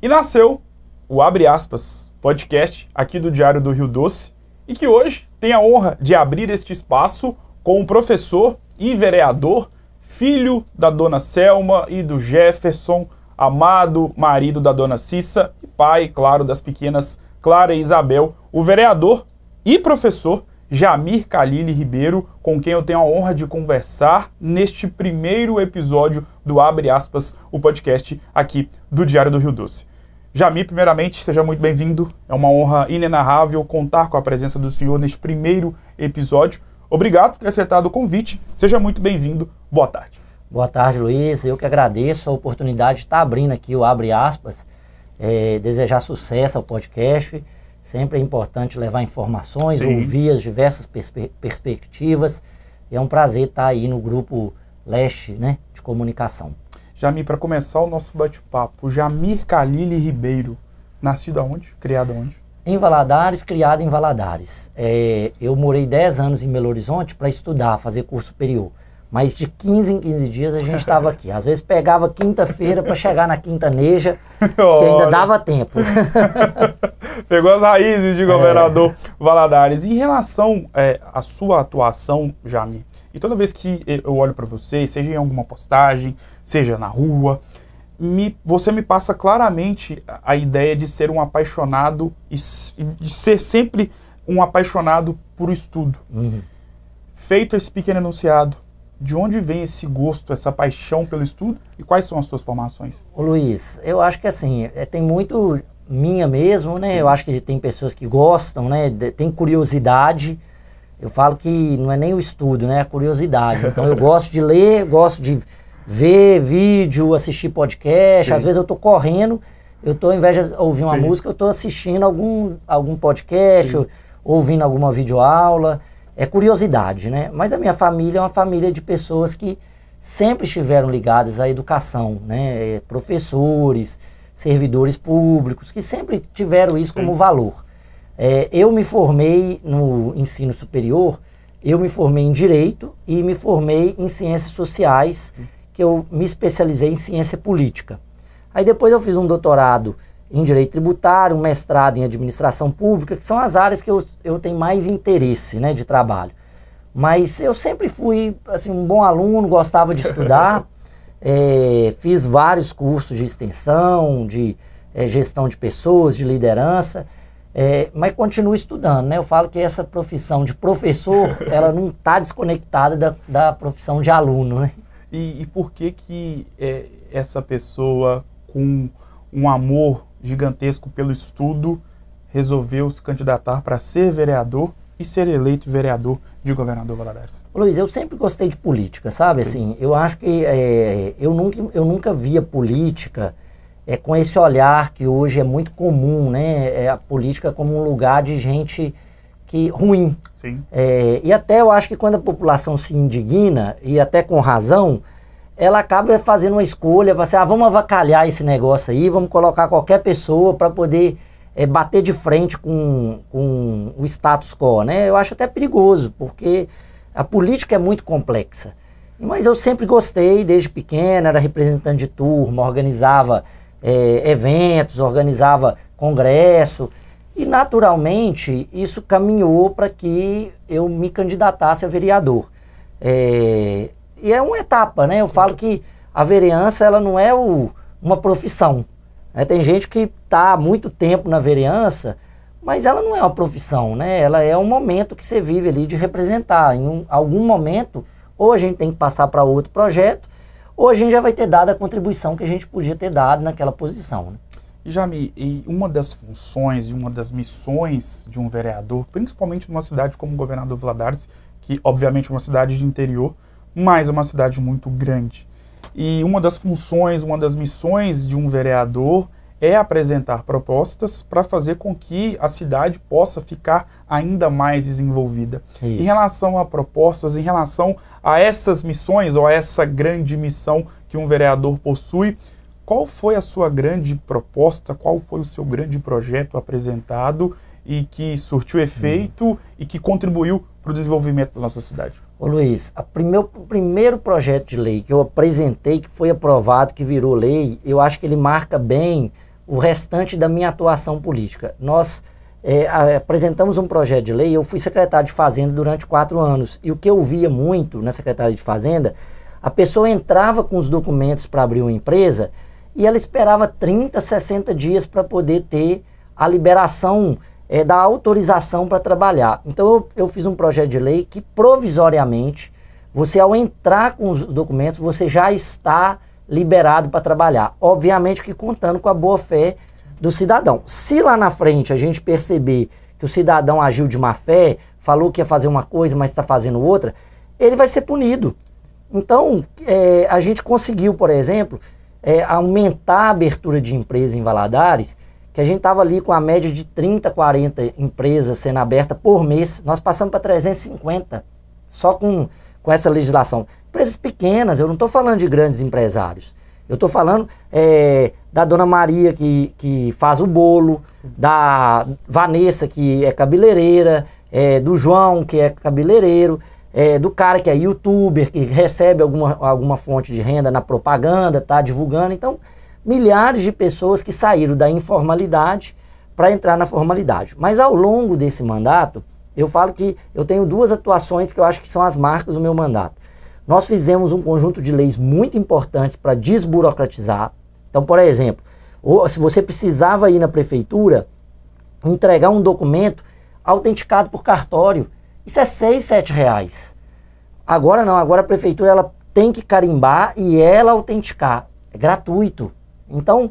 E nasceu o Abre Aspas, podcast aqui do Diário do Rio Doce, e que hoje tem a honra de abrir este espaço com um professor e vereador, filho da dona Selma e do Jefferson, amado marido da dona Cissa e pai, claro, das pequenas Clara e Isabel, o vereador e professor Jamir Khalili Ribeiro, com quem eu tenho a honra de conversar neste primeiro episódio do Abre Aspas, o podcast aqui do Diário do Rio Doce. Jamir, primeiramente, seja muito bem-vindo. É uma honra inenarrável contar com a presença do senhor neste primeiro episódio. Obrigado por ter aceitado o convite. Seja muito bem-vindo. Boa tarde. Boa tarde, Luiz. Eu que agradeço a oportunidade de estar abrindo aqui o Abre Aspas. Desejar sucesso ao podcast. Sempre é importante levar informações, Sim. ouvir as diversas perspectivas. É um prazer estar aí no grupo Leste, né, de comunicação. Jamir, para começar o nosso bate-papo, Jamir Khalili Ribeiro, nascido aonde? Criado aonde? Em Valadares, criado em Valadares. Eu morei 10 anos em Belo Horizonte para estudar, fazer curso superior. Mas de 15 em 15 dias a gente estava aqui. Às vezes pegava quinta-feira para chegar na quintaneja, que ainda dava tempo. Pegou as raízes de governador Valadares. Em relação à sua atuação, Jamir, e toda vez que eu olho para você, seja em alguma postagem, seja na rua, você me passa claramente a ideia de ser um apaixonado e de ser sempre um apaixonado por estudo. Uhum. Feito esse pequeno enunciado, de onde vem esse gosto, essa paixão pelo estudo e quais são as suas formações? Ô Luiz, eu acho que assim, tem muito minha mesmo, né? Sim. Eu acho que tem pessoas que gostam, né? Tem curiosidade. Eu falo que não é nem o estudo, né? É a curiosidade. Então eu gosto de ler, gosto de ver vídeo, assistir podcast. Sim. Às vezes eu tô correndo, ao invés de ouvir uma Sim. música, eu tô assistindo algum podcast, Sim. ouvindo alguma videoaula. É curiosidade, né? Mas a minha família é uma família de pessoas que sempre estiveram ligadas à educação, né? Professores, servidores públicos, que sempre tiveram isso Sim. como valor. Eu me formei no ensino superior, eu me formei em Direito e me formei em Ciências Sociais, que eu me especializei em Ciência Política. Aí depois eu fiz um doutorado em Direito Tributário, um mestrado em Administração Pública, que são as áreas que eu tenho mais interesse, né, de trabalho. Mas eu sempre fui assim, um bom aluno, gostava de estudar, fiz vários cursos de extensão, de gestão de pessoas, de liderança, mas continuo estudando, né? Eu falo que essa profissão de professor, ela não está desconectada da profissão de aluno, né? E por que essa pessoa com um amor gigantesco pelo estudo resolveu se candidatar para ser vereador e ser eleito vereador de Governador Valadares? Luiz, eu sempre gostei de política, sabe? Assim, eu acho que eu nunca via política com esse olhar que hoje é muito comum, né? A política como um lugar de gente ruim. Sim. E até eu acho que quando a população se indigna, e até com razão, ela acaba fazendo uma escolha, vai ser, vamos avacalhar esse negócio aí, vamos colocar qualquer pessoa para poder bater de frente com o status quo, né? Eu acho até perigoso, porque a política é muito complexa. Mas eu sempre gostei, desde pequeno, era representante de turma, organizava eventos, organizava congresso, e naturalmente isso caminhou para que eu me candidatasse a vereador. E é uma etapa, né? Eu falo que a vereança, ela não é uma profissão. Tem gente que está há muito tempo na vereança, mas ela não é uma profissão, né? Ela é um momento que você vive ali de representar. Em algum momento, ou a gente tem que passar para outro projeto, ou a gente já vai ter dado a contribuição que a gente podia ter dado naquela posição, né? E Jamir, uma das funções e uma das missões de um vereador, principalmente numa cidade como Governador Valadares, que obviamente é uma cidade de interior, mas é uma cidade muito grande. E uma das funções, uma das missões de um vereador é apresentar propostas para fazer com que a cidade possa ficar ainda mais desenvolvida. Isso. Em relação a propostas, em relação a essas missões ou a essa grande missão que um vereador possui, qual foi a sua grande proposta, qual foi o seu grande projeto apresentado e que surtiu efeito e que contribuiu para o desenvolvimento da nossa cidade? Ô Luiz, o primeiro projeto de lei que eu apresentei, que foi aprovado, que virou lei, eu acho que ele marca bem o restante da minha atuação política. Nós apresentamos um projeto de lei, eu fui secretário de Fazenda durante 4 anos, e o que eu via muito na Secretaria de Fazenda, a pessoa entrava com os documentos para abrir uma empresa e ela esperava 30, 60 dias para poder ter a liberação da autorização para trabalhar. Então eu fiz um projeto de lei que provisoriamente, você ao entrar com os documentos, você já está liberado para trabalhar. Obviamente que contando com a boa fé do cidadão. Se lá na frente a gente perceber que o cidadão agiu de má fé, falou que ia fazer uma coisa, mas está fazendo outra, ele vai ser punido. Então, a gente conseguiu, por exemplo, aumentar a abertura de empresas em Valadares, que a gente estava ali com a média de 30, 40 empresas sendo abertas por mês. Nós passamos para 350, só com essa legislação. Empresas pequenas, eu não estou falando de grandes empresários. Eu estou falando da Dona Maria, que faz o bolo, da Vanessa, que é cabeleireira, do João, que é cabeleireiro, do cara que é youtuber, que recebe alguma fonte de renda na propaganda, tá divulgando. Então, milhares de pessoas que saíram da informalidade para entrar na formalidade. Mas ao longo desse mandato, eu falo que eu tenho 2 atuações que eu acho que são as marcas do meu mandato. Nós fizemos um conjunto de leis muito importantes para desburocratizar. Então, por exemplo, se você precisava ir na prefeitura entregar um documento autenticado por cartório, isso é R$6, R$7. Agora não, agora a prefeitura ela tem que carimbar e ela autenticar. É gratuito. Então,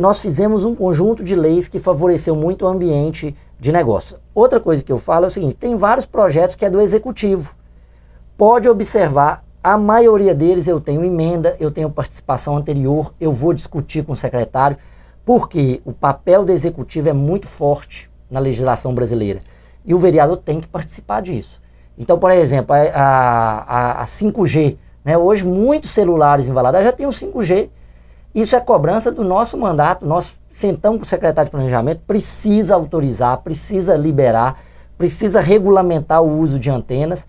nós fizemos um conjunto de leis que favoreceu muito o ambiente de negócio. Outra coisa que eu falo é o seguinte, tem vários projetos que é do executivo. Pode observar, a maioria deles eu tenho emenda, eu tenho participação anterior, eu vou discutir com o secretário, porque o papel do executivo é muito forte na legislação brasileira. E o vereador tem que participar disso. Então, por exemplo, a 5G, né? Hoje muitos celulares em Valadares já tem o 5G. Isso é cobrança do nosso mandato. Nós sentamos com o secretário de Planejamento, precisa autorizar, precisa liberar, precisa regulamentar o uso de antenas.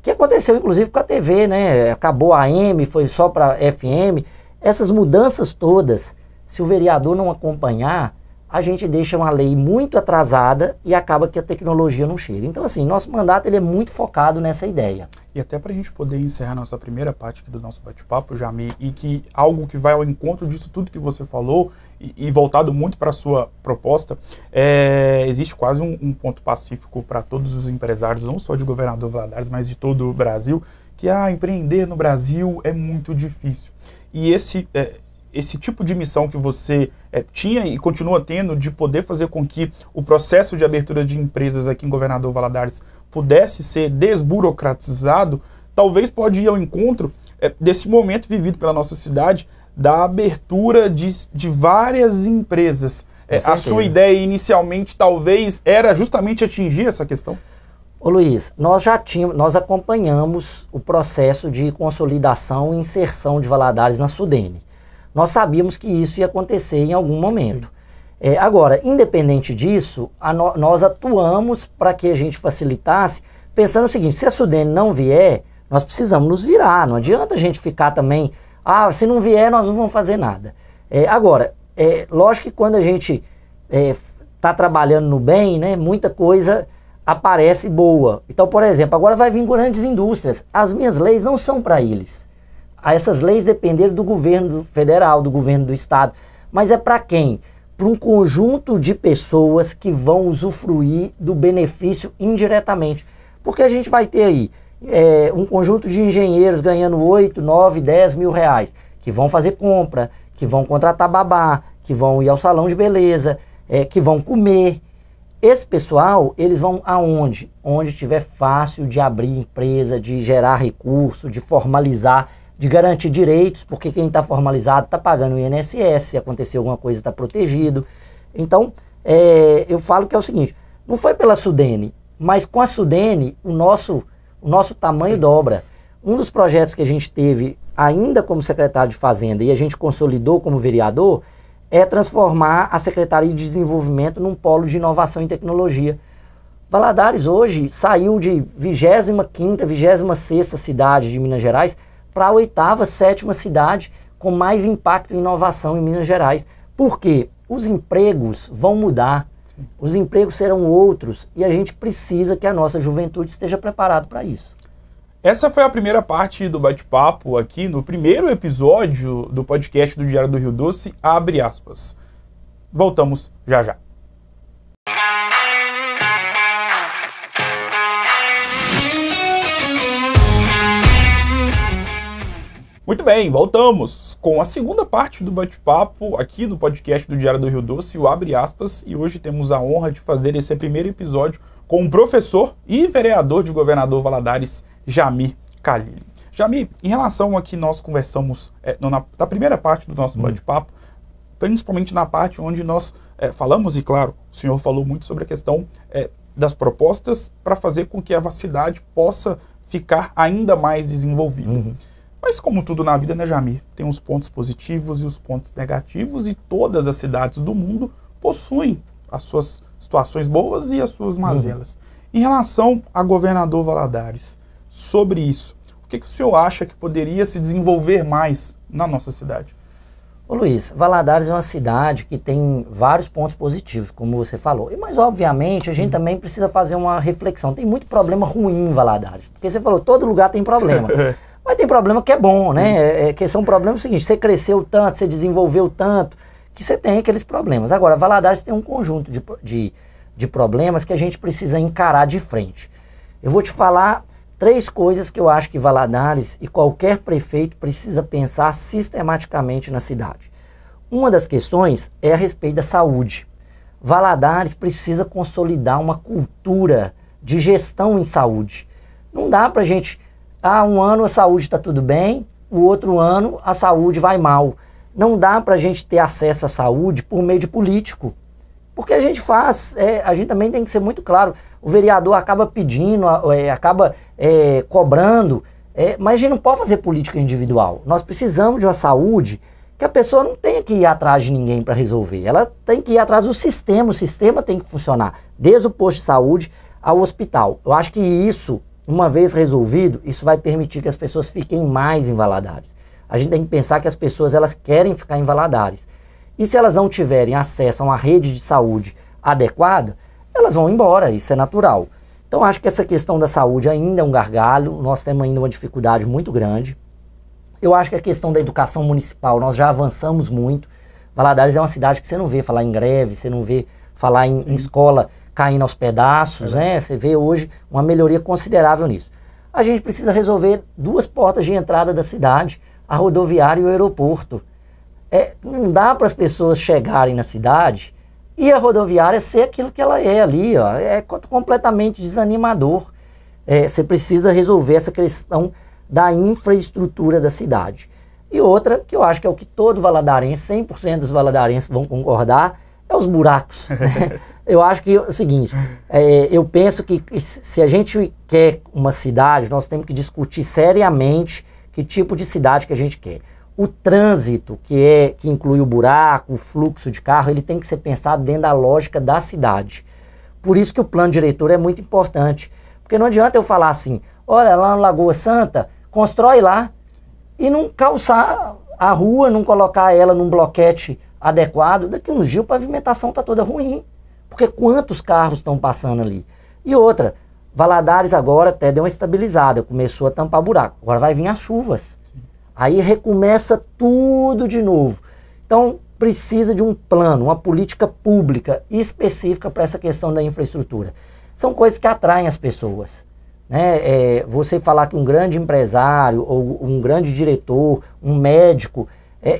Que aconteceu inclusive com a TV, né? Acabou a AM, foi só para FM. Essas mudanças todas, se o vereador não acompanhar, a gente deixa uma lei muito atrasada e acaba que a tecnologia não chega. Então, assim, nosso mandato ele é muito focado nessa ideia. E até para a gente poder encerrar nossa primeira parte aqui do nosso bate-papo, Jamil, e que algo que vai ao encontro disso tudo que você falou e voltado muito para a sua proposta, existe quase um ponto pacífico para todos os empresários, não só de Governador Valadares, mas de todo o Brasil, que empreender no Brasil é muito difícil. E esse tipo de missão que você tinha e continua tendo de poder fazer com que o processo de abertura de empresas aqui em Governador Valadares pudesse ser desburocratizado, talvez pode ir ao encontro desse momento vivido pela nossa cidade, da abertura de várias empresas. A sua ideia inicialmente talvez era justamente atingir essa questão? Ô Luiz, nós acompanhamos o processo de consolidação e inserção de Valadares na Sudene. Nós sabíamos que isso ia acontecer em algum momento. Agora, independente disso, nós atuamos para que a gente facilitasse, pensando o seguinte, se a Sudene não vier, nós precisamos nos virar, não adianta a gente ficar também, se não vier, nós não vamos fazer nada. Agora, lógico que quando a gente está trabalhando no bem, né, muita coisa aparece boa. Então, por exemplo, agora vai vir grandes indústrias, as minhas leis não são para eles. Essas leis dependeram do governo federal, do governo do estado. Mas é para quem? Para um conjunto de pessoas que vão usufruir do benefício indiretamente. Porque a gente vai ter aí um conjunto de engenheiros ganhando 8, 9, 10 mil reais, que vão fazer compra, que vão contratar babá, que vão ir ao salão de beleza, que vão comer. Esse pessoal, eles vão aonde? Onde estiver fácil de abrir empresa, de gerar recurso, de formalizar, de garantir direitos, porque quem está formalizado está pagando o INSS, se acontecer alguma coisa está protegido. Então, eu falo que é o seguinte, não foi pela Sudene, mas com a Sudene o nosso tamanho dobra. Um dos projetos que a gente teve ainda como secretário de Fazenda e a gente consolidou como vereador é transformar a Secretaria de Desenvolvimento num polo de inovação e tecnologia. Valadares hoje saiu de 25ª, 26ª cidade de Minas Gerais para a 8ª, 7ª cidade com mais impacto em inovação em Minas Gerais, Porque os empregos vão mudar, os empregos serão outros e a gente precisa que a nossa juventude esteja preparada para isso. Essa foi a primeira parte do bate-papo aqui no primeiro episódio do podcast do Diário do Rio Doce, Abre Aspas. Voltamos já já. Muito bem, voltamos com a segunda parte do bate-papo aqui no podcast do Diário do Rio Doce, o Abre Aspas, e hoje temos a honra de fazer esse primeiro episódio com o professor e vereador de Governador Valadares, Jamir Khalili. Jamir, em relação a que nós conversamos na primeira parte do nosso bate-papo, principalmente na parte onde nós falamos, e claro, o senhor falou muito sobre a questão das propostas para fazer com que a cidade possa ficar ainda mais desenvolvida. Mas como tudo na vida, né, Jamir? Tem os pontos positivos e os pontos negativos e todas as cidades do mundo possuem as suas situações boas e as suas mazelas. Em relação a Governador Valadares, sobre isso, o que o senhor acha que poderia se desenvolver mais na nossa cidade? Ô Luiz, Valadares é uma cidade que tem vários pontos positivos, como você falou. Mas, obviamente, a gente também precisa fazer uma reflexão. Tem muito problema ruim em Valadares. Porque você falou, todo lugar tem problema. Mas tem problema que é bom, né? Que são problemas seguintes, você cresceu tanto, você desenvolveu tanto, que você tem aqueles problemas. Agora, Valadares tem um conjunto de problemas que a gente precisa encarar de frente. Eu vou te falar 3 coisas que eu acho que Valadares e qualquer prefeito precisa pensar sistematicamente na cidade. Uma das questões é a respeito da saúde. Valadares precisa consolidar uma cultura de gestão em saúde. Não dá pra gente... um ano a saúde está tudo bem, o outro ano a saúde vai mal. Não dá para a gente ter acesso à saúde por meio de político. Porque a gente a gente também tem que ser muito claro, o vereador acaba pedindo, acaba cobrando, mas a gente não pode fazer política individual. Nós precisamos de uma saúde que a pessoa não tenha que ir atrás de ninguém para resolver. Ela tem que ir atrás do sistema, o sistema tem que funcionar, desde o posto de saúde ao hospital. Eu acho que isso... Uma vez resolvido, isso vai permitir que as pessoas fiquem mais em Valadares. A gente tem que pensar que as pessoas elas querem ficar em Valadares. E se elas não tiverem acesso a uma rede de saúde adequada, elas vão embora, isso é natural. Então acho que essa questão da saúde ainda é um gargalo, nós temos ainda uma dificuldade muito grande. Eu acho que a questão da educação municipal, nós já avançamos muito. Valadares é uma cidade que você não vê falar em greve, você não vê falar em escola caindo aos pedaços, né? Você vê hoje uma melhoria considerável nisso. A gente precisa resolver 2 portas de entrada da cidade, a rodoviária e o aeroporto. Não dá para as pessoas chegarem na cidade e a rodoviária ser aquilo que ela é ali, ó. É completamente desanimador. Você precisa resolver essa questão da infraestrutura da cidade. E outra, que eu acho que é o que todo valadarense, 100% dos valadarenses vão concordar, é os buracos. Eu acho que é o seguinte, eu penso que se a gente quer uma cidade, nós temos que discutir seriamente que tipo de cidade que a gente quer. O trânsito, que inclui o buraco, o fluxo de carro, ele tem que ser pensado dentro da lógica da cidade. Por isso que o plano diretor é muito importante. Porque não adianta eu falar assim, olha, lá na Lagoa Santa, constrói lá e não calçar a rua, não colocar ela num bloquete adequado. Daqui uns dias a pavimentação está toda ruim. Porque quantos carros estão passando ali? E outra, Valadares agora até deu uma estabilizada, começou a tampar buraco. Agora vai vir as chuvas. Sim. Aí recomeça tudo de novo. Então precisa de um plano, uma política pública específica para essa questão da infraestrutura. São coisas que atraem as pessoas. Né? Você falar que um grande empresário, ou um grande diretor, um médico...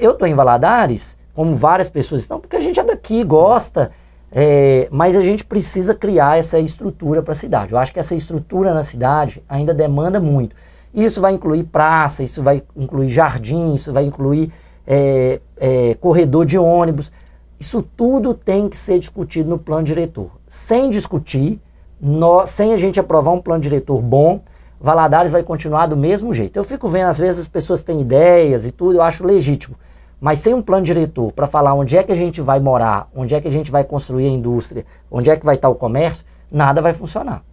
eu estou em Valadares, como várias pessoas estão, porque a gente é daqui, gosta... mas a gente precisa criar essa estrutura para a cidade. Eu acho que essa estrutura na cidade ainda demanda muito. Isso vai incluir praça, isso vai incluir jardim, isso vai incluir corredor de ônibus. Isso tudo tem que ser discutido no plano diretor. Sem discutir, sem a gente aprovar um plano diretor bom, Valadares vai continuar do mesmo jeito. Eu fico vendo, às vezes as pessoas têm ideias e tudo, eu acho legítimo. Mas sem um plano diretor para falar onde é que a gente vai morar, onde é que a gente vai construir a indústria, onde é que vai estar o comércio, nada vai funcionar.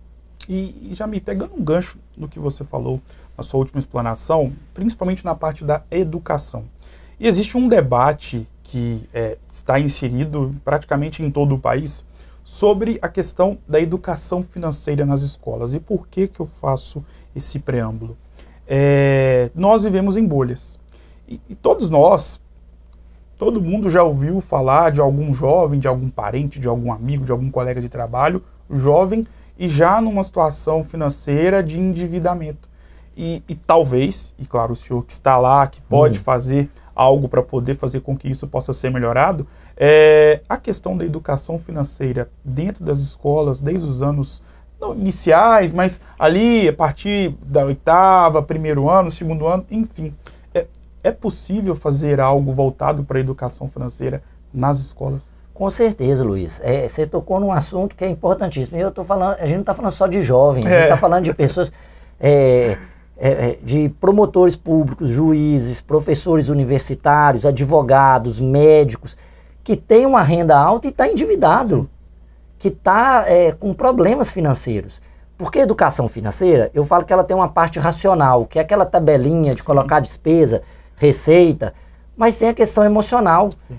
E já me pegando um gancho no que você falou na sua última explanação, principalmente na parte da educação. E existe um debate que está inserido praticamente em todo o país, sobre a questão da educação financeira nas escolas. E por que que eu faço esse preâmbulo? Nós vivemos em bolhas. E todos nós, todo mundo já ouviu falar de algum jovem, de algum parente, de algum amigo, de algum colega de trabalho, jovem, e já numa situação financeira de endividamento. E talvez, e claro, o senhor que está lá, que pode fazer algo para poder fazer com que isso possa ser melhorado, a questão da educação financeira dentro das escolas, desde os anos não iniciais, mas ali a partir da 8ª, primeiro ano, segundo ano, enfim. É possível fazer algo voltado para a educação financeira nas escolas? Com certeza, Luiz. Você tocou num assunto que é importantíssimo. Eu tô falando, a gente não está falando só de jovens, a gente está falando de pessoas, de promotores públicos, juízes, professores universitários, advogados, médicos, que têm uma renda alta e está endividado. Sim. Que está com problemas financeiros. Porque a educação financeira, eu falo que ela tem uma parte racional, que é aquela tabelinha de colocar despesa, receita, mas tem a questão emocional. Sim.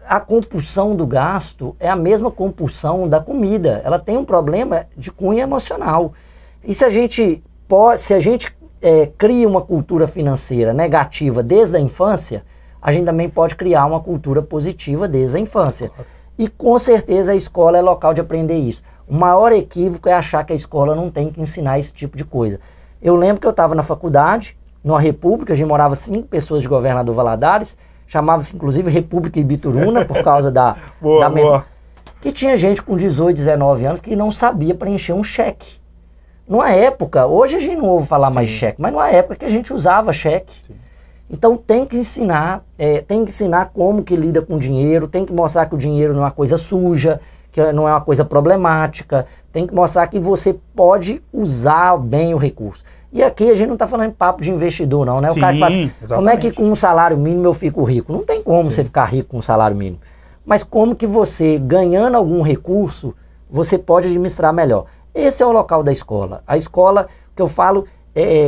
A compulsão do gasto é a mesma compulsão da comida. Ela tem um problema de cunho emocional. E se a gente cria uma cultura financeira negativa desde a infância, a gente também pode criar uma cultura positiva desde a infância. E com certeza a escola é local de aprender isso. O maior equívoco é achar que a escola não tem que ensinar esse tipo de coisa. Eu lembro que eu estava na faculdade, numa república, a gente morava 5 pessoas de Governador Valadares, chamava-se inclusive República Ibituruna, por causa da mesa. Que tinha gente com 18, 19 anos que não sabia preencher um cheque. Numa época, hoje a gente não ouve falar mais de cheque, mas numa época que a gente usava cheque. Sim. Então tem que ensinar como que lida com o dinheiro, tem que mostrar que o dinheiro não é uma coisa suja, que não é uma coisa problemática, tem que mostrar que você pode usar bem o recurso. E aqui a gente não está falando de papo de investidor não, né? Sim, o cara que fala, como é que com um salário mínimo eu fico rico? Não tem como você ficar rico com um salário mínimo. Mas como que você, ganhando algum recurso, você pode administrar melhor. Esse é o local da escola. A escola, que eu falo,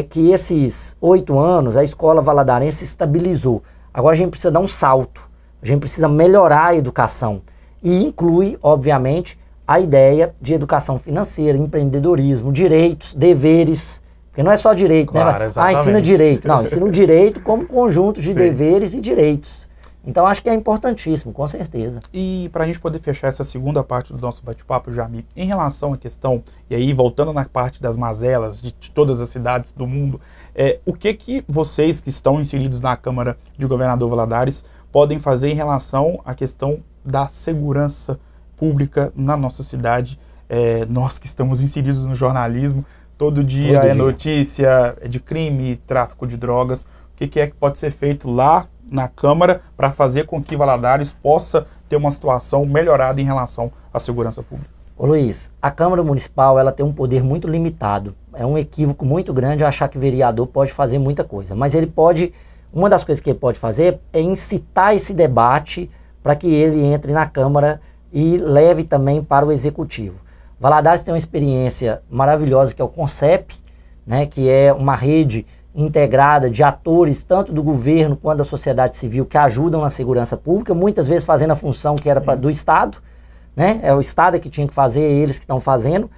que esses 8 anos, a escola valadarense se estabilizou. Agora a gente precisa dar um salto. A gente precisa melhorar a educação. E inclui, obviamente, a ideia de educação financeira, empreendedorismo, direitos, deveres. Porque não é só direito, claro, né? Ensina direito. Não, ensina o direito como conjunto de deveres e direitos. Então acho que é importantíssimo, com certeza. E para a gente poder fechar essa segunda parte do nosso bate-papo, Jamil, em relação à questão, e aí voltando na parte das mazelas de todas as cidades do mundo, o que vocês que estão inseridos na Câmara de Governador Valadares podem fazer em relação à questão da segurança pública na nossa cidade? Nós que estamos inseridos no jornalismo, todo dia notícia de crime, tráfico de drogas. O que é que pode ser feito lá na Câmara para fazer com que Valadares possa ter uma situação melhorada em relação à segurança pública? Ô Luiz, a Câmara Municipal ela tem um poder muito limitado. É um equívoco muito grande achar que o vereador pode fazer muita coisa. Mas ele pode, uma das coisas que ele pode fazer é incitar esse debate para que ele entre na Câmara e leve também para o Executivo. Valadares tem uma experiência maravilhosa que é o CONCEP, né, que é uma rede integrada de atores, tanto do governo quanto da sociedade civil, que ajudam na segurança pública, muitas vezes fazendo a função que era do Estado, né? É o Estado que tinha que fazer, eles que estão fazendo.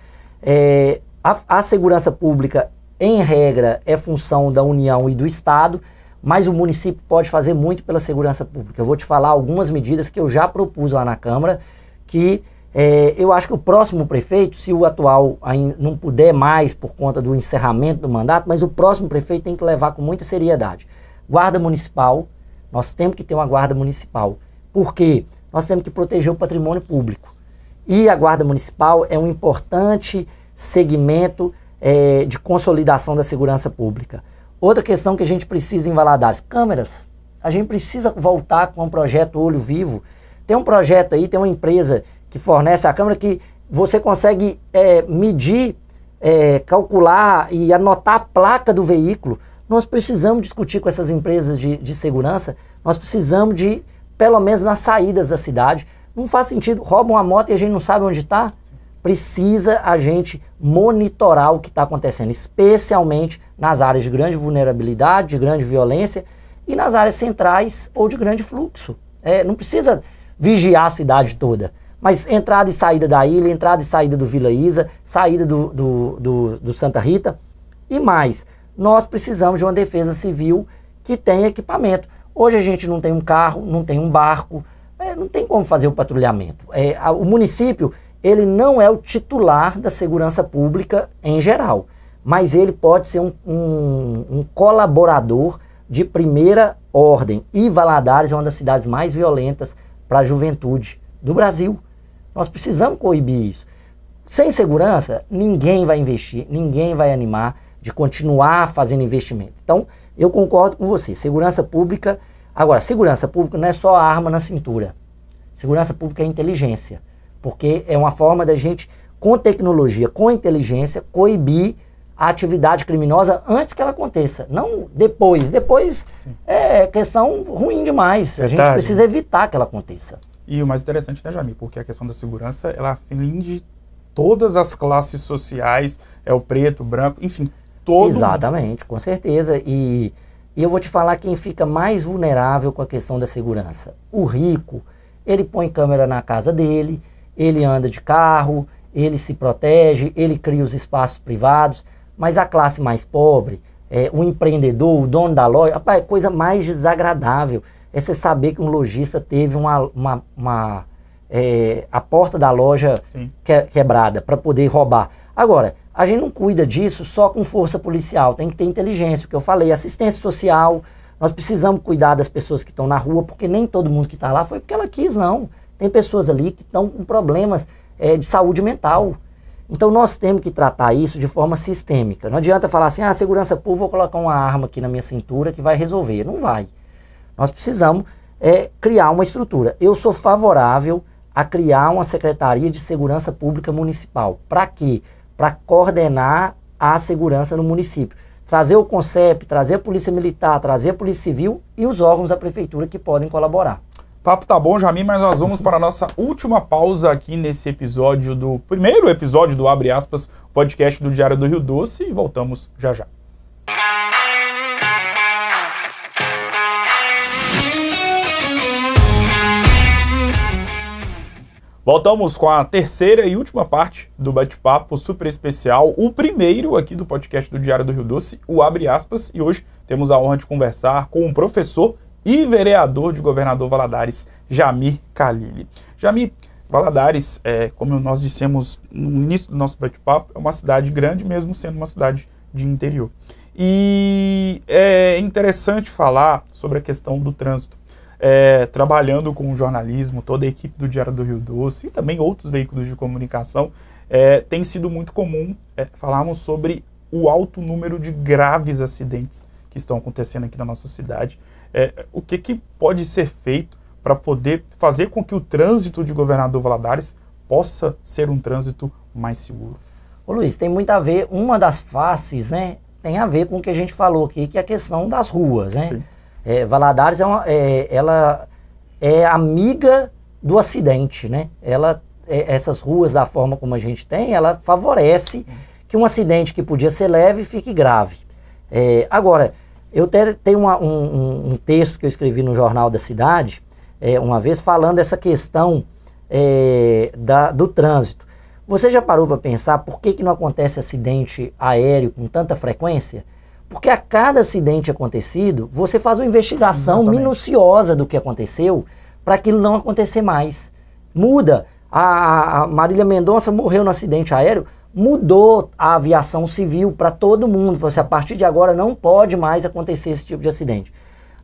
A segurança pública, em regra, é função da União e do Estado, mas o município pode fazer muito pela segurança pública. Eu vou te falar algumas medidas que eu já propus lá na Câmara, que eu acho que o próximo prefeito, se o atual não puder mais por conta do encerramento do mandato, mas o próximo prefeito tem que levar com muita seriedade. Guarda municipal, nós temos que ter uma guarda municipal. Por quê? Nós temos que proteger o patrimônio público. E a guarda municipal é um importante segmento de consolidação da segurança pública. Outra questão que a gente precisa em Valadares, câmeras. A gente precisa voltar com um projeto Olho Vivo. Tem um projeto aí, tem uma empresa que fornece a câmera que você consegue medir, calcular e anotar a placa do veículo. Nós precisamos discutir com essas empresas de segurança, nós precisamos de, pelo menos nas saídas da cidade. Não faz sentido, roubam uma moto e a gente não sabe onde está. Precisa a gente monitorar o que está acontecendo, especialmente nas áreas de grande vulnerabilidade, de grande violência e nas áreas centrais ou de grande fluxo. Não precisa vigiar a cidade toda. Mas entrada e saída da ilha, entrada e saída do Vila Isa, saída do Santa Rita e mais. Nós precisamos de uma defesa civil que tenha equipamento. Hoje a gente não tem um carro, não tem um barco, não tem como fazer o patrulhamento. O município, ele não é o titular da segurança pública em geral, mas ele pode ser um colaborador de primeira ordem. E Valadares é uma das cidades mais violentas para a juventude do Brasil. Nós precisamos coibir isso. Sem segurança, ninguém vai investir, ninguém vai animar de continuar fazendo investimento. Então, eu concordo com você. Segurança pública... Agora, segurança pública não é só a arma na cintura. Segurança pública é inteligência. Porque é uma forma da gente, com tecnologia, com inteligência, coibir a atividade criminosa antes que ela aconteça. Não depois. Depois é questão ruim demais. A gente precisa evitar que ela aconteça. E o mais interessante, né, Jamil? Porque a questão da segurança, ela aflige todas as classes sociais, é o preto, o branco, enfim, todo Exatamente, mundo. Com certeza. E eu vou te falar quem fica mais vulnerável com a questão da segurança. O rico, ele põe câmera na casa dele, ele anda de carro, ele se protege, ele cria os espaços privados, mas a classe mais pobre, o empreendedor, o dono da loja, rapaz, coisa mais desagradável é você saber que um lojista teve a porta da loja quebrada para poder roubar. Agora, a gente não cuida disso só com força policial, tem que ter inteligência, o que eu falei, assistência social, nós precisamos cuidar das pessoas que estão na rua, porque nem todo mundo que está lá foi porque ela quis, não. Tem pessoas ali que estão com problemas de saúde mental. Então nós temos que tratar isso de forma sistêmica. Não adianta falar assim, segurança pública, vou colocar uma arma aqui na minha cintura que vai resolver. Não vai. Nós precisamos criar uma estrutura. Eu sou favorável a criar uma Secretaria de Segurança Pública Municipal. Para quê? Para coordenar a segurança no município. Trazer o CONCEP, trazer a Polícia Militar, trazer a Polícia Civil e os órgãos da Prefeitura que podem colaborar. O papo tá bom, Jamil, mas nós vamos para a nossa última pausa aqui nesse episódio primeiro episódio do Abre Aspas, podcast do Diário do Rio Doce, e voltamos já já. Voltamos com a terceira e última parte do bate-papo super especial, o primeiro aqui do podcast do Diário do Rio Doce, o Abre Aspas, e hoje temos a honra de conversar com um professor e vereador de Governador Valadares, Jamir Khalili. Jamir, Valadares, como nós dissemos no início do nosso bate-papo, é uma cidade grande, mesmo sendo uma cidade de interior. E é interessante falar sobre a questão do trânsito. Trabalhando com o jornalismo, toda a equipe do Diário do Rio Doce e também outros veículos de comunicação, tem sido muito comum falarmos sobre o alto número de graves acidentes que estão acontecendo aqui na nossa cidade. O que pode ser feito para poder fazer com que o trânsito de Governador Valadares possa ser um trânsito mais seguro? Ô Luiz, tem muito a ver, uma das faces, né, tem a ver com o que a gente falou aqui, que é a questão das ruas, né? Sim. Valadares ela é amiga do acidente, né? Essas ruas, da forma como a gente tem, ela favorece que um acidente que podia ser leve fique grave. Agora, eu tenho um texto que eu escrevi no Jornal da Cidade, uma vez falando dessa questão do trânsito. Você já parou para pensar por que não acontece acidente aéreo com tanta frequência? Porque a cada acidente acontecido, você faz uma investigação minuciosa do que aconteceu para aquilo não acontecer mais. Muda. A Marília Mendonça morreu no acidente aéreo, mudou a aviação civil para todo mundo. Falou assim, a partir de agora não pode mais acontecer esse tipo de acidente.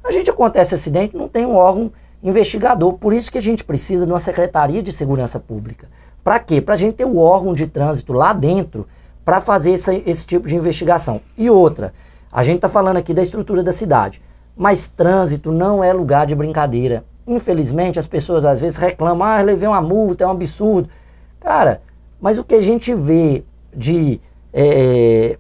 A gente acontece acidente, não tem um órgão investigador. Por isso que a gente precisa de uma Secretaria de Segurança Pública. Para quê? Para a gente ter o órgão de trânsito lá dentro para fazer esse tipo de investigação. E outra, a gente está falando aqui da estrutura da cidade, mas trânsito não é lugar de brincadeira. Infelizmente, as pessoas às vezes reclamam, levei uma multa, é um absurdo. Cara, mas o que a gente vê de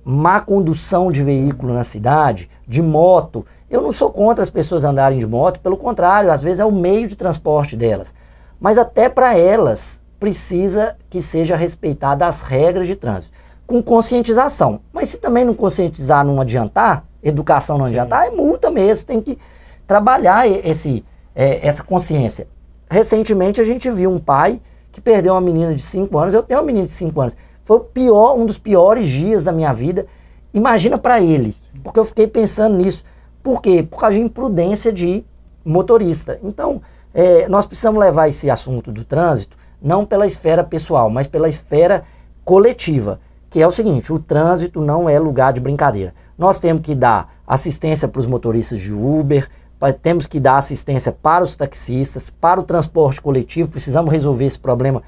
má condução de veículo na cidade, de moto, eu não sou contra as pessoas andarem de moto, pelo contrário, às vezes é o meio de transporte delas. Mas até para elas, precisa que seja respeitada as regras de trânsito. Com conscientização. Mas se também não conscientizar, não adiantar, educação não adiantar, é multa mesmo. Tem que trabalhar essa consciência. Recentemente a gente viu um pai que perdeu uma menina de 5 anos, eu tenho uma menina de 5 anos, foi um dos piores dias da minha vida, imagina para ele, porque eu fiquei pensando nisso. Por quê? Por causa de imprudência de motorista. Então, nós precisamos levar esse assunto do trânsito, não pela esfera pessoal, mas pela esfera coletiva, que é o seguinte, o trânsito não é lugar de brincadeira. Nós temos que dar assistência para os motoristas de Uber, temos que dar assistência para os taxistas, para o transporte coletivo, precisamos resolver esse problema,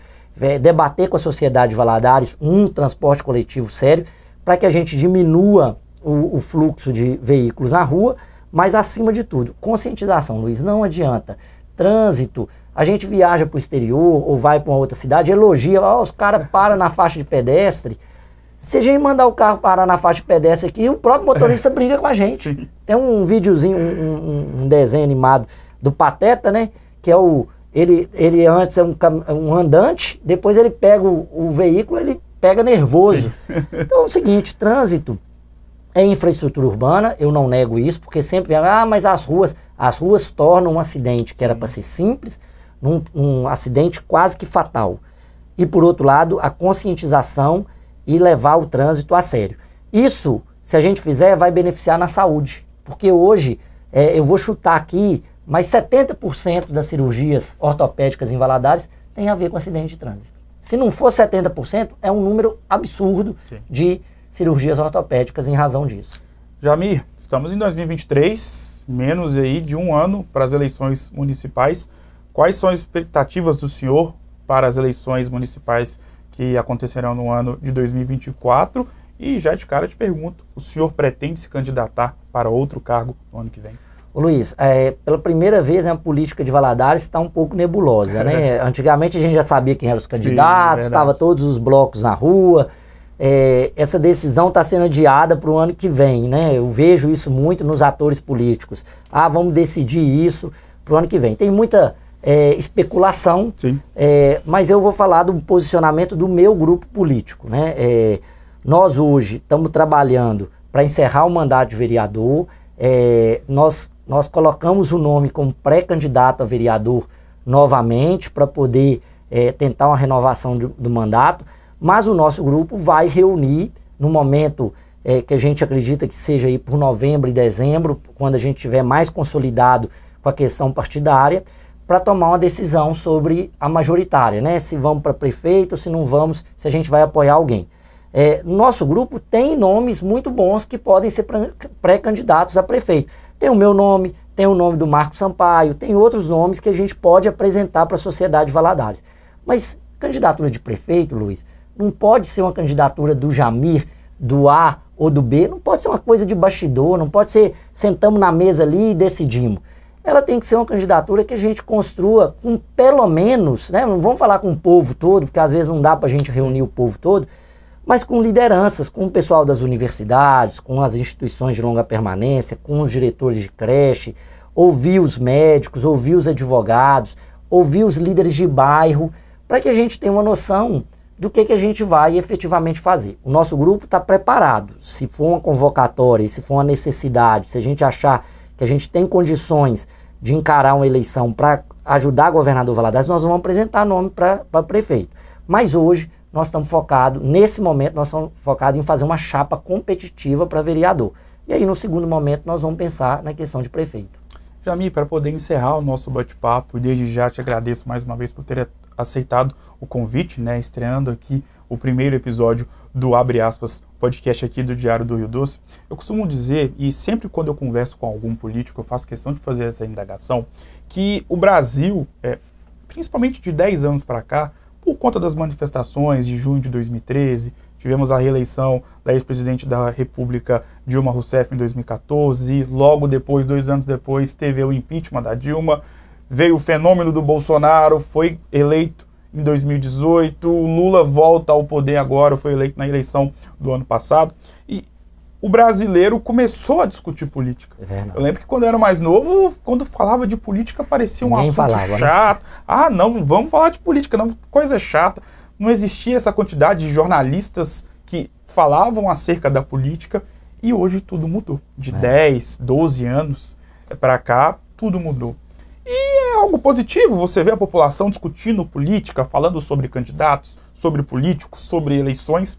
debater com a sociedade de Valadares um transporte coletivo sério, para que a gente diminua o fluxo de veículos na rua, mas acima de tudo, conscientização, Luiz, não adianta. Trânsito, a gente viaja para o exterior ou vai para uma outra cidade, elogia, os caras param na faixa de pedestre. Se a gente mandar o carro parar na faixa de pedestre aqui, o próprio motorista briga com a gente. Sim. Tem um videozinho, um desenho animado do Pateta, né? Que é ele antes é um andante, depois ele pega o veículo, ele pega nervoso. Sim. Então é o seguinte, trânsito é infraestrutura urbana, eu não nego isso, porque sempre vem, mas as ruas tornam um acidente que era para ser simples, um acidente quase que fatal. E por outro lado, a conscientização e levar o trânsito a sério. Isso, se a gente fizer, vai beneficiar na saúde. Porque hoje, eu vou chutar aqui, mas 70% das cirurgias ortopédicas em Valadares tem a ver com acidente de trânsito. Se não for 70%, é um número absurdo de cirurgias ortopédicas em razão disso. Jamir, estamos em 2023, menos aí de um ano para as eleições municipais. Quais são as expectativas do senhor para as eleições municipais que acontecerão no ano de 2024? E já de cara te pergunto, o senhor pretende se candidatar para outro cargo no ano que vem? Ô Luiz, pela primeira vez a política de Valadares está um pouco nebulosa, né? Antigamente a gente já sabia quem eram os candidatos, estava todos os blocos na rua. Essa decisão está sendo adiada para o ano que vem, né? Eu vejo isso muito nos atores políticos. Vamos decidir isso para o ano que vem. Tem muita especulação, mas eu vou falar do posicionamento do meu grupo político, né? Nós hoje estamos trabalhando para encerrar o mandato de vereador, nós colocamos o nome como pré-candidato a vereador novamente para poder tentar uma renovação do mandato, mas o nosso grupo vai reunir no momento que a gente acredita que seja aí por novembro e dezembro, quando a gente estiver mais consolidado com a questão partidária, para tomar uma decisão sobre a majoritária, né? Se vamos para prefeito, se não vamos, se a gente vai apoiar alguém. Nosso grupo tem nomes muito bons que podem ser pré-candidatos a prefeito. Tem o meu nome, tem o nome do Marco Sampaio, tem outros nomes que a gente pode apresentar para a sociedade de Valadares. Mas candidatura de prefeito, Luiz, não pode ser uma candidatura do Jamir, do A ou do B, não pode ser uma coisa de bastidor, não pode ser sentamos na mesa ali e decidimos. Ela tem que ser uma candidatura que a gente construa com pelo menos, né, não vamos falar com o povo todo, porque às vezes não dá para a gente reunir o povo todo, mas com lideranças, com o pessoal das universidades, com as instituições de longa permanência, com os diretores de creche, ouvir os médicos, ouvir os advogados, ouvir os líderes de bairro, para que a gente tenha uma noção do que a gente vai efetivamente fazer. O nosso grupo está preparado. Se for uma convocatória, se for uma necessidade, se a gente achar que a gente tem condições de encarar uma eleição para ajudar o governador Valadares, nós vamos apresentar nome para prefeito. Mas hoje nós estamos focados, nesse momento, nós estamos focados em fazer uma chapa competitiva para vereador. E aí, no segundo momento, nós vamos pensar na questão de prefeito. Jamir, para poder encerrar o nosso bate-papo, desde já te agradeço mais uma vez por ter aceitado o convite, né, estreando aqui o primeiro episódio do Abre Aspas, podcast aqui do Diário do Rio Doce. Eu costumo dizer, e sempre quando eu converso com algum político, eu faço questão de fazer essa indagação, que o Brasil, principalmente de 10 anos para cá, por conta das manifestações de junho de 2013, tivemos a reeleição da ex-presidente da República, Dilma Rousseff, em 2014, logo depois, 2 anos depois, teve o impeachment da Dilma, veio o fenômeno do Bolsonaro, foi eleito em 2018, o Lula volta ao poder agora, foi eleito na eleição do ano passado, e o brasileiro começou a discutir política. Eu lembro que quando eu era mais novo, quando falava de política, parecia um assunto chato. Né? Não vamos falar de política, não, coisa chata. Não existia essa quantidade de jornalistas que falavam acerca da política, e hoje tudo mudou. De 10, 12 anos para cá, tudo mudou. E algo positivo você vê a população discutindo política, falando sobre candidatos, sobre políticos, sobre eleições.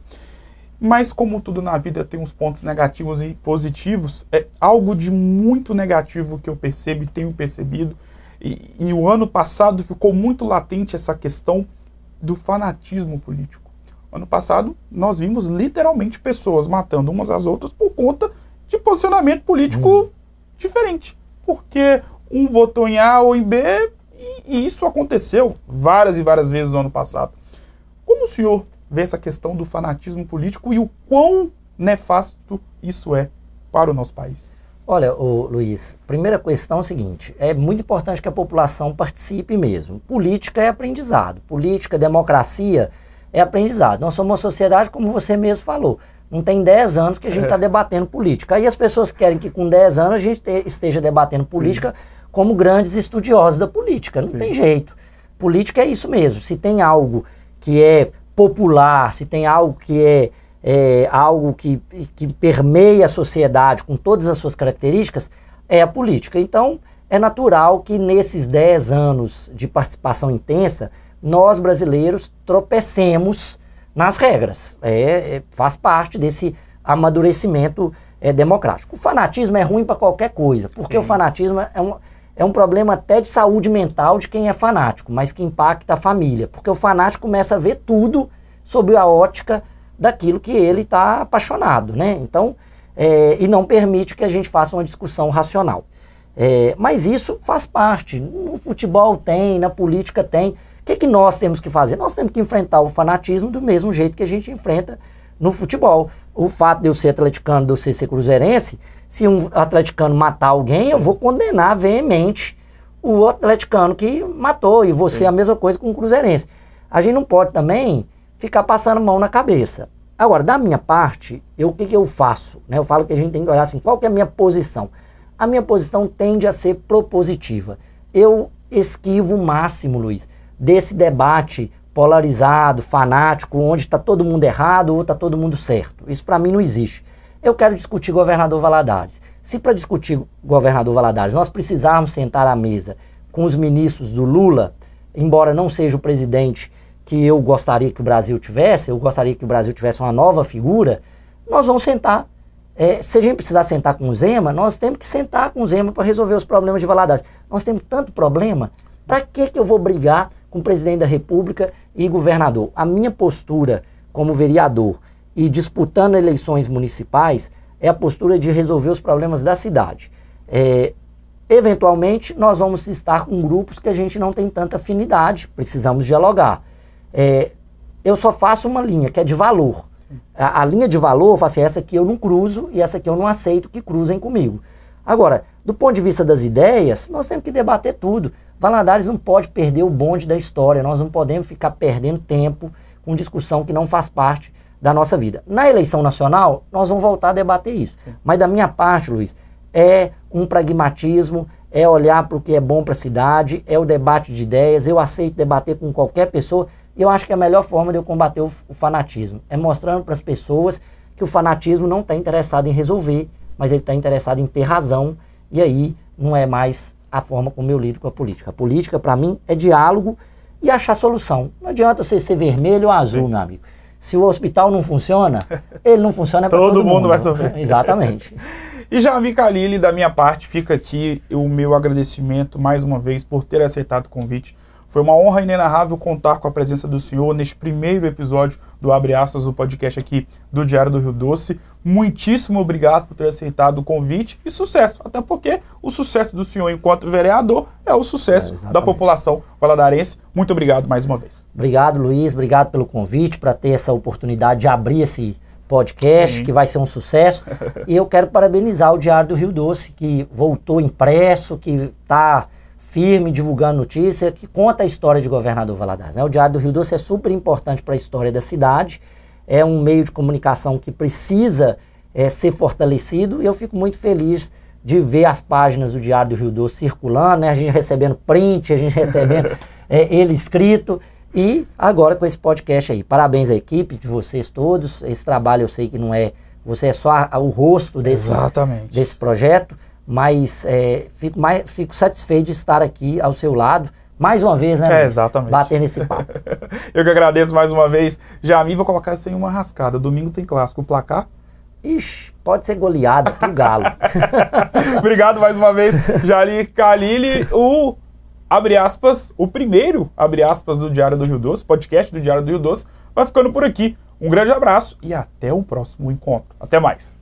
Mas como tudo na vida tem uns pontos negativos e positivos, é algo de muito negativo que eu percebo e tenho percebido. E o ano passado ficou muito latente essa questão do fanatismo político. Ano passado nós vimos literalmente pessoas matando umas às outras por conta de posicionamento político diferente. Porque um votou em A ou em B e isso aconteceu várias e várias vezes no ano passado. Como o senhor vê essa questão do fanatismo político e o quão nefasto isso é para o nosso país? Olha, Luiz, primeira questão é o seguinte, é muito importante que a população participe mesmo. Política é aprendizado, política, democracia é aprendizado. Nós somos uma sociedade, como você mesmo falou, não tem 10 anos que a gente está debatendo política. Aí as pessoas querem que com 10 anos a gente esteja debatendo política como grandes estudiosos da política. Não tem jeito. Política é isso mesmo. Se tem algo que é popular, se tem algo que é algo que permeia a sociedade com todas as suas características, é a política. Então, é natural que nesses 10 anos de participação intensa, nós brasileiros tropecemos nas regras. Faz parte desse amadurecimento democrático. O fanatismo é ruim para qualquer coisa, porque o fanatismo é um problema até de saúde mental de quem é fanático, mas que impacta a família, porque o fanático começa a ver tudo sob a ótica daquilo que ele está apaixonado, né? Então, e não permite que a gente faça uma discussão racional. Mas isso faz parte. No futebol tem, na política tem. O que nós temos que fazer? Nós temos que enfrentar o fanatismo do mesmo jeito que a gente enfrenta no futebol. O fato de eu ser atleticano, de eu ser cruzeirense, se um atleticano matar alguém, eu vou condenar veemente o atleticano que matou, e vou ser a mesma coisa com o cruzeirense. A gente não pode também ficar passando mão na cabeça. Agora, da minha parte, o que eu faço? Né? Eu falo que a gente tem que olhar assim, qual que é a minha posição? A minha posição tende a ser propositiva. Eu esquivo o máximo, Luiz, desse debate polarizado, fanático, onde está todo mundo errado ou está todo mundo certo. Isso para mim não existe. Eu quero discutir governador Valadares. Se para discutir governador Valadares nós precisarmos sentar à mesa com os ministros do Lula, embora não seja o presidente que eu gostaria que o Brasil tivesse, eu gostaria que o Brasil tivesse uma nova figura, nós vamos sentar. Se a gente precisar sentar com o Zema, nós temos que sentar com o Zema para resolver os problemas de Valadares. Nós temos tanto problema, para que eu vou brigar com o presidente da República e governador? A minha postura como vereador e disputando eleições municipais é a postura de resolver os problemas da cidade. Eventualmente, nós vamos estar com grupos que a gente não tem tanta afinidade, precisamos dialogar. Eu só faço uma linha, que é de valor. A linha de valor, eu faço assim, essa aqui eu não cruzo e essa aqui eu não aceito que cruzem comigo. Agora, do ponto de vista das ideias, nós temos que debater tudo. Valadares não pode perder o bonde da história, nós não podemos ficar perdendo tempo com discussão que não faz parte da nossa vida. Na eleição nacional, nós vamos voltar a debater isso. Mas da minha parte, Luiz, é um pragmatismo, é olhar para o que é bom para a cidade, é o debate de ideias, eu aceito debater com qualquer pessoa, e eu acho que a melhor forma de eu combater o fanatismo é mostrando para as pessoas que o fanatismo não está interessado em resolver, mas ele está interessado em ter razão, e aí não é mais a forma como eu lido com a política. A política, para mim, é diálogo e achar solução. Não adianta você ser vermelho ou azul, meu amigo. Se o hospital não funciona, ele não funciona para todo mundo. Vai sofrer. Exatamente. E Jamil Khalili, da minha parte, fica aqui o meu agradecimento mais uma vez por ter aceitado o convite. Foi uma honra inenarrável contar com a presença do senhor neste primeiro episódio do Abre Aspas, o podcast aqui do Diário do Rio Doce. Muitíssimo obrigado por ter aceitado o convite e sucesso, até porque o sucesso do senhor enquanto vereador é o sucesso da população valadarense. Muito obrigado mais uma vez. Obrigado, Luiz. Obrigado pelo convite, para ter essa oportunidade de abrir esse podcast, que vai ser um sucesso. E eu quero parabenizar o Diário do Rio Doce, que voltou impresso, que está firme, divulgando notícia, que conta a história de governador Valadares. O Diário do Rio Doce é super importante para a história da cidade, é um meio de comunicação que precisa ser fortalecido, e eu fico muito feliz de ver as páginas do Diário do Rio Doce circulando, né? A gente recebendo print, a gente recebendo ele escrito, e agora com esse podcast aí. Parabéns à equipe de vocês todos, esse trabalho eu sei que não é, você é só o rosto desse projeto, mas fico satisfeito de estar aqui ao seu lado. Mais uma vez, né? Exatamente. Batendo esse papo. Eu que agradeço mais uma vez. Jamil, vou colocar isso em uma rascada. Domingo tem clássico. O placar? Ixi, pode ser goleada pro Galo. Obrigado mais uma vez, Jair Khalili, abre aspas, o primeiro, abre aspas, do Diário do Rio Doce, podcast do Diário do Rio Doce, vai ficando por aqui. Um grande abraço e até o próximo encontro. Até mais.